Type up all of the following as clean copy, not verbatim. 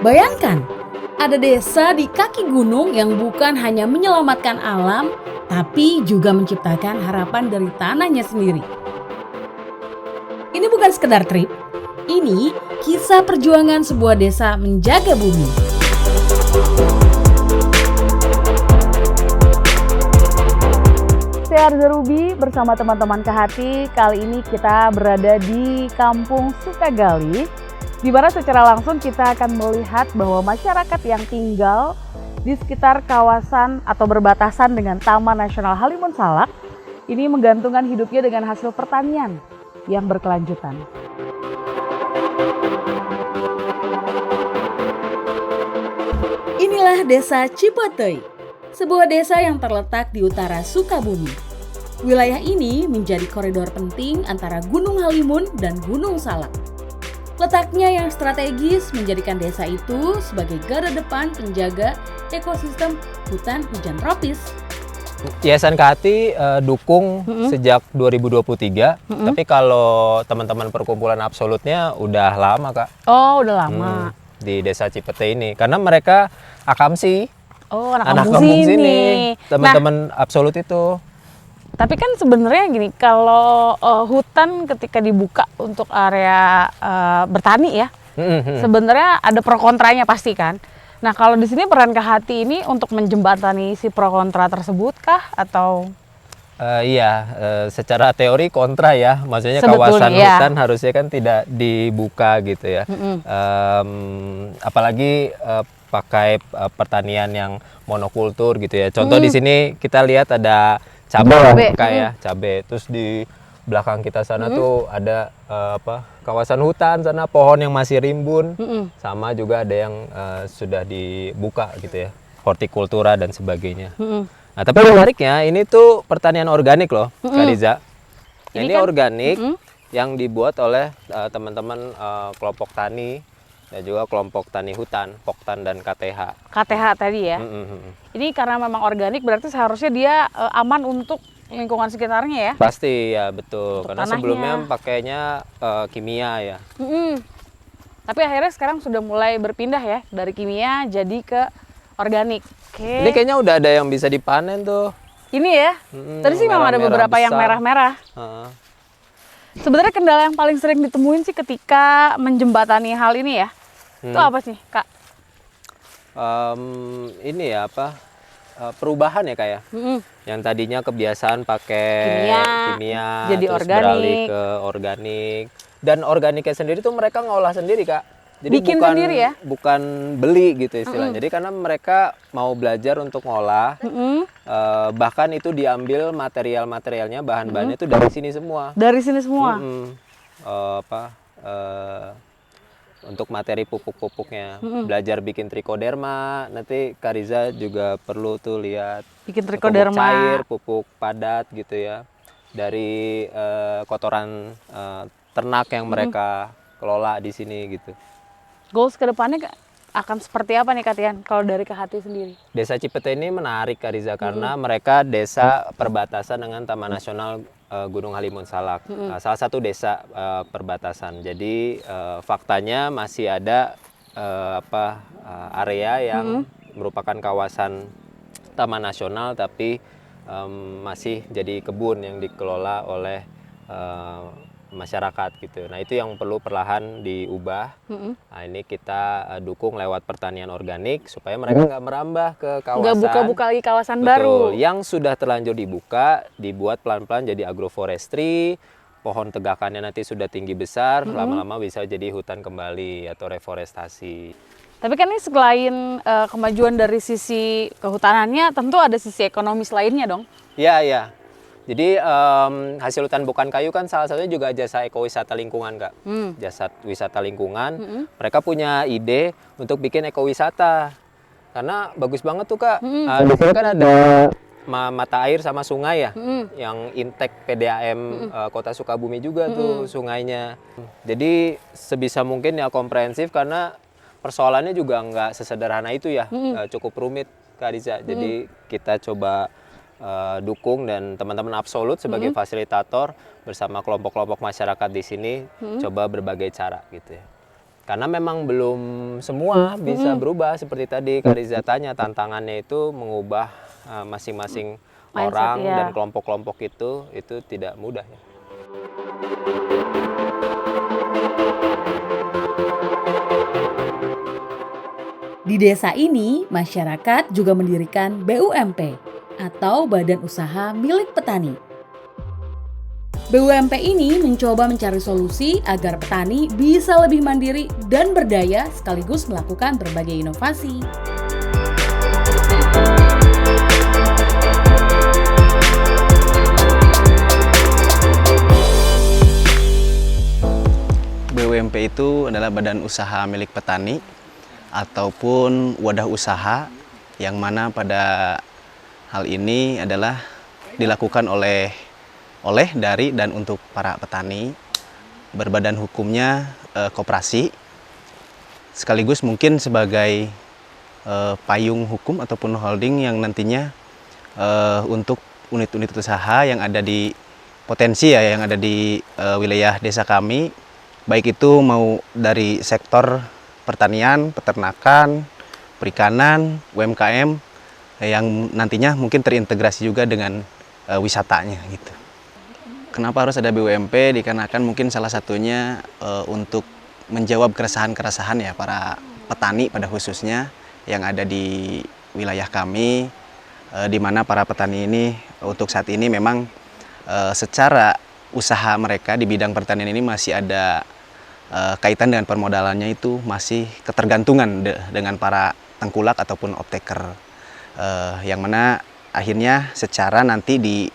Bayangkan, ada desa di kaki gunung yang bukan hanya menyelamatkan alam, tapi juga menciptakan harapan dari tanahnya sendiri. Ini bukan sekedar trip, ini kisah perjuangan sebuah desa menjaga bumi. Saya Arza Ruby bersama teman-teman Kehati. Kali ini kita berada di Kampung Sukagali, di mana secara langsung kita akan melihat bahwa masyarakat yang tinggal di sekitar kawasan atau berbatasan dengan Taman Nasional Halimun Salak ini menggantungkan hidupnya dengan hasil pertanian yang berkelanjutan. Inilah Desa Cipetei, sebuah desa yang terletak di utara Sukabumi. Wilayah ini menjadi koridor penting antara Gunung Halimun dan Gunung Salak. Letaknya yang strategis menjadikan desa itu sebagai garda depan penjaga ekosistem hutan hujan tropis. Yayasan Kehati dukung sejak 2023, tapi kalau teman-teman perkumpulan absolutnya udah lama, Kak. Oh, udah lama. Di Desa Cipetei ini, karena mereka akamsi. Oh, anak kampung sini. Teman-teman absolut itu. Tapi kan sebenarnya gini, kalau hutan ketika dibuka untuk area bertani ya, sebenarnya ada pro kontranya pasti kan. Nah, kalau di sini peran Kehati ini untuk menjembatani si pro kontra tersebut kah atau? Secara teori kontra ya, maksudnya Sebetulnya, kawasan hutan harusnya kan tidak dibuka gitu ya. Apalagi pakai pertanian yang monokultur gitu ya. Contoh di sini kita lihat ada cabai, kayak cabai. Terus di belakang kita sana tuh ada kawasan hutan sana, pohon yang masih rimbun, sama juga ada yang sudah dibuka gitu ya, hortikultura dan sebagainya. Nah, tapi menariknya ini tuh pertanian organik loh, Kak Riza. Ini kan organik yang dibuat oleh teman-teman kelompok tani dan juga kelompok tani hutan, Poktan dan KTH. KTH tadi ya. Ini karena memang organik berarti seharusnya dia aman untuk lingkungan sekitarnya ya? Pasti ya, betul. Untuk Karena tanahnya. sebelumnya pakainya kimia ya. Tapi akhirnya sekarang sudah mulai berpindah ya dari kimia jadi ke organik. Oke. Ini kayaknya udah ada yang bisa dipanen tuh. Ini ya. Tadi sih memang ada beberapa yang merah-merah. Sebenarnya kendala yang paling sering ditemuin sih ketika menjembatani hal ini ya. Itu apa sih, Kak? Ini ya perubahan ya kayak. Yang tadinya kebiasaan pakai kimia jadi terus organik. beralih ke organik. Dan organiknya sendiri tuh mereka ngolah sendiri, Kak. Jadi bikin sendiri ya? Bukan beli gitu istilahnya. Jadi karena mereka mau belajar untuk ngolah, bahkan itu diambil material-materialnya, bahan-bahannya itu dari sini semua. Dari sini semua? Untuk materi pupuk-pupuknya, belajar bikin trikoderma. Nanti Kak Riza juga perlu tuh lihat bikin trikoderma, pupuk cair, pupuk padat gitu ya, dari kotoran ternak yang mereka kelola di sini gitu. Goals kedepannya akan seperti apa nih Katian kalau dari Kehati sendiri? Desa Cipetei ini menarik, Kak Riza, karena mereka desa perbatasan dengan Taman Nasional Gunung Halimun Salak. Salah satu desa perbatasan. Jadi faktanya masih ada area yang merupakan kawasan Taman Nasional tapi masih jadi kebun yang dikelola oleh masyarakat gitu. Nah, itu yang perlu perlahan diubah. Nah, ini kita dukung lewat pertanian organik supaya mereka nggak merambah ke kawasan. Nggak buka-buka lagi kawasan Betul. baru. Yang sudah terlanjur dibuka, dibuat pelan-pelan jadi agroforestry. Pohon tegakannya nanti sudah tinggi besar, lama-lama bisa jadi hutan kembali atau reforestasi. Tapi kan ini selain kemajuan dari sisi kehutanannya, tentu ada sisi ekonomis lainnya dong. Iya, iya. Jadi hasil hutan bukan kayu kan salah satunya juga jasa ekowisata lingkungan, Kak. Jasa wisata lingkungan. Mereka punya ide untuk bikin ekowisata. Karena bagus banget tuh, Kak. Di sini kan ada mata air sama sungai ya. Yang intake PDAM Kota Sukabumi juga tuh sungainya. Jadi sebisa mungkin ya komprehensif karena persoalannya juga nggak sesederhana itu ya. Cukup rumit, Kak Riza. Jadi kita coba dukung dan teman-teman absolut sebagai fasilitator bersama kelompok-kelompok masyarakat di sini coba berbagai cara gitu ya. Karena memang belum semua bisa berubah seperti tadi Kak Riza tanya, tantangannya itu mengubah masing-masing Mindset, orang ya. dan kelompok-kelompok itu tidak mudah ya. Di desa ini, masyarakat juga mendirikan BUMP atau Badan Usaha Milik Petani. BUMP ini mencoba mencari solusi agar petani bisa lebih mandiri dan berdaya sekaligus melakukan berbagai inovasi. BUMP itu adalah badan usaha milik petani ataupun wadah usaha yang mana pada hal ini adalah dilakukan oleh dari dan untuk para petani. Berbadan hukumnya koperasi sekaligus mungkin sebagai payung hukum ataupun holding yang nantinya untuk unit-unit usaha yang ada di potensi ya yang ada di wilayah desa kami, baik itu mau dari sektor pertanian, peternakan, perikanan, UMKM yang nantinya mungkin terintegrasi juga dengan wisatanya gitu. Kenapa harus ada BUMP? Dikarenakan mungkin salah satunya untuk menjawab keresahan-keresahan ya para petani pada khususnya yang ada di wilayah kami, di mana para petani ini untuk saat ini memang secara usaha mereka di bidang pertanian ini masih ada kaitan dengan permodalannya itu masih ketergantungan dengan para tengkulak ataupun optaker, yang mana akhirnya secara nanti di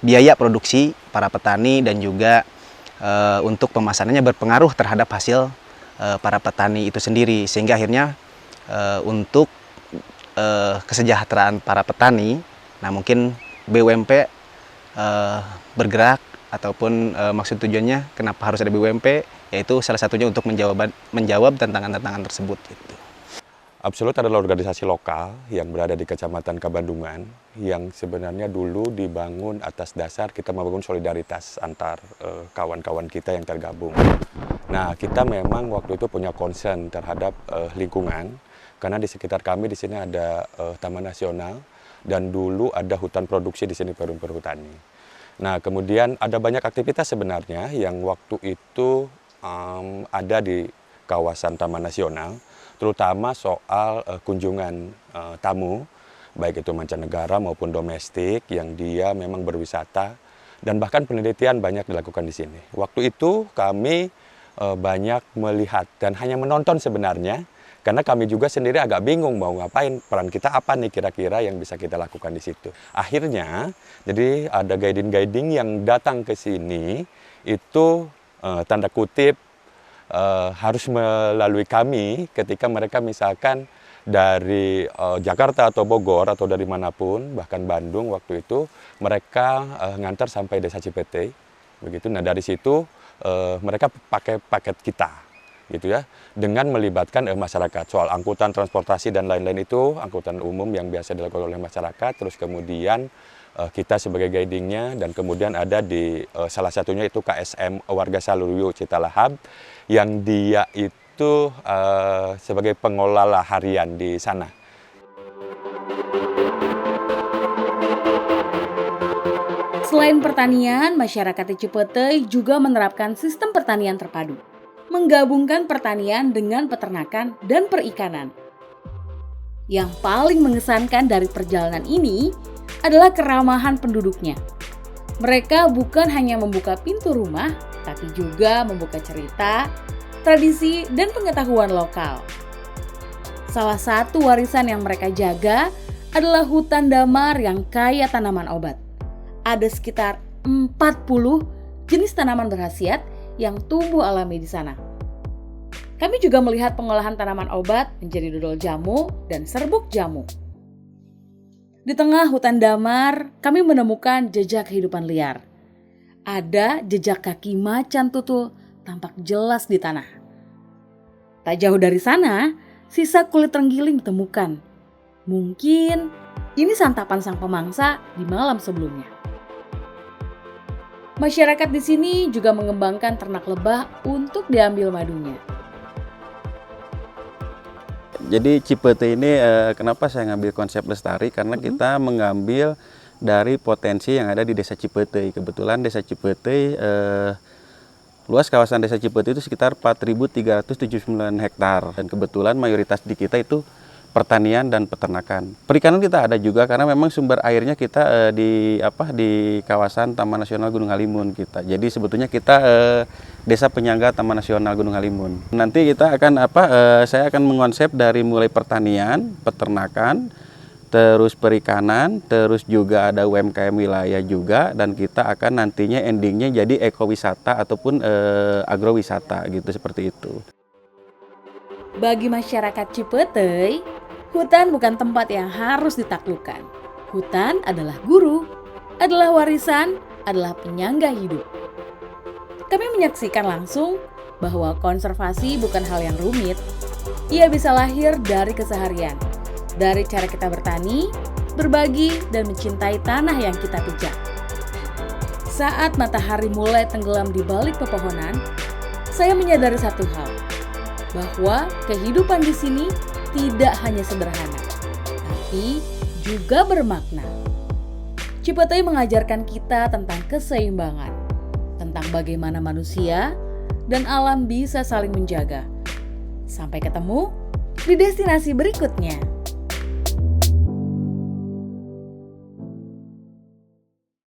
biaya produksi para petani dan juga untuk pemasarannya berpengaruh terhadap hasil para petani itu sendiri, sehingga akhirnya untuk kesejahteraan para petani, nah mungkin BUMP bergerak ataupun maksud tujuannya kenapa harus ada BUMP, yaitu salah satunya untuk menjawab tantangan-tantangan tersebut gitu. Absolut adalah organisasi lokal yang berada di Kecamatan Kabandungan yang sebenarnya dulu dibangun atas dasar kita membangun solidaritas antar kawan-kawan kita yang tergabung. Nah, kita memang waktu itu punya concern terhadap lingkungan karena di sekitar kami di sini ada Taman Nasional dan dulu ada hutan produksi di sini Perum Perhutani. Nah, kemudian ada banyak aktivitas sebenarnya yang waktu itu ada di kawasan Taman Nasional, terutama soal kunjungan tamu, baik itu mancanegara maupun domestik yang dia memang berwisata, dan bahkan penelitian banyak dilakukan di sini. Waktu itu kami banyak melihat dan hanya menonton sebenarnya, karena kami juga sendiri agak bingung mau ngapain, peran kita apa nih kira-kira yang bisa kita lakukan di situ. Akhirnya, jadi ada guiding-guiding yang datang ke sini, itu tanda kutip harus melalui kami ketika mereka misalkan dari Jakarta atau Bogor atau dari manapun, bahkan Bandung waktu itu, mereka ngantar sampai Desa Cipete, begitu. Nah dari situ mereka pakai paket kita, gitu ya, dengan melibatkan masyarakat soal angkutan, transportasi dan lain-lain itu, angkutan umum yang biasa dilakukan oleh masyarakat, terus kemudian kita sebagai guidingnya, dan kemudian ada di salah satunya itu KSM Warga Saluruyo Citalahap, yang dia itu sebagai pengelola harian di sana. Selain pertanian, masyarakat di Cipete juga menerapkan sistem pertanian terpadu, menggabungkan pertanian dengan peternakan dan perikanan. Yang paling mengesankan dari perjalanan ini adalah keramahan penduduknya. Mereka bukan hanya membuka pintu rumah, tapi juga membuka cerita, tradisi, dan pengetahuan lokal. Salah satu warisan yang mereka jaga adalah hutan damar yang kaya tanaman obat. Ada sekitar 40 jenis tanaman berkhasiat yang tumbuh alami di sana. Kami juga melihat pengolahan tanaman obat menjadi dodol jamu dan serbuk jamu. Di tengah hutan damar, kami menemukan jejak kehidupan liar. Ada jejak kaki macan tutul tampak jelas di tanah. Tak jauh dari sana, sisa kulit terenggiling ditemukan. Mungkin ini santapan sang pemangsa di malam sebelumnya. Masyarakat di sini juga mengembangkan ternak lebah untuk diambil madunya. Jadi Cipete ini kenapa saya ngambil konsep lestari? Karena kita mengambil dari potensi yang ada di Desa Cipete. Kebetulan Desa Cipete, luas kawasan Desa Cipete itu sekitar 4.379 hektar. Dan kebetulan mayoritas di kita itu pertanian dan peternakan. Perikanan kita ada juga karena memang sumber airnya kita di kawasan Taman Nasional Gunung Halimun kita. Jadi sebetulnya kita desa penyangga Taman Nasional Gunung Halimun. Nanti kita akan saya akan mengonsep dari mulai pertanian, peternakan, terus perikanan, terus juga ada UMKM wilayah juga, dan kita akan nantinya endingnya jadi ekowisata ataupun agrowisata gitu, seperti itu. Bagi masyarakat Cipete, hutan bukan tempat yang harus ditaklukkan. Hutan adalah guru, adalah warisan, adalah penyangga hidup. Kami menyaksikan langsung bahwa konservasi bukan hal yang rumit. Ia bisa lahir dari keseharian, dari cara kita bertani, berbagi, dan mencintai tanah yang kita pijak. Saat matahari mulai tenggelam di balik pepohonan, saya menyadari satu hal, bahwa kehidupan di sini tidak hanya sederhana, tapi juga bermakna. Cipete mengajarkan kita tentang keseimbangan, tentang bagaimana manusia dan alam bisa saling menjaga. Sampai ketemu di destinasi berikutnya.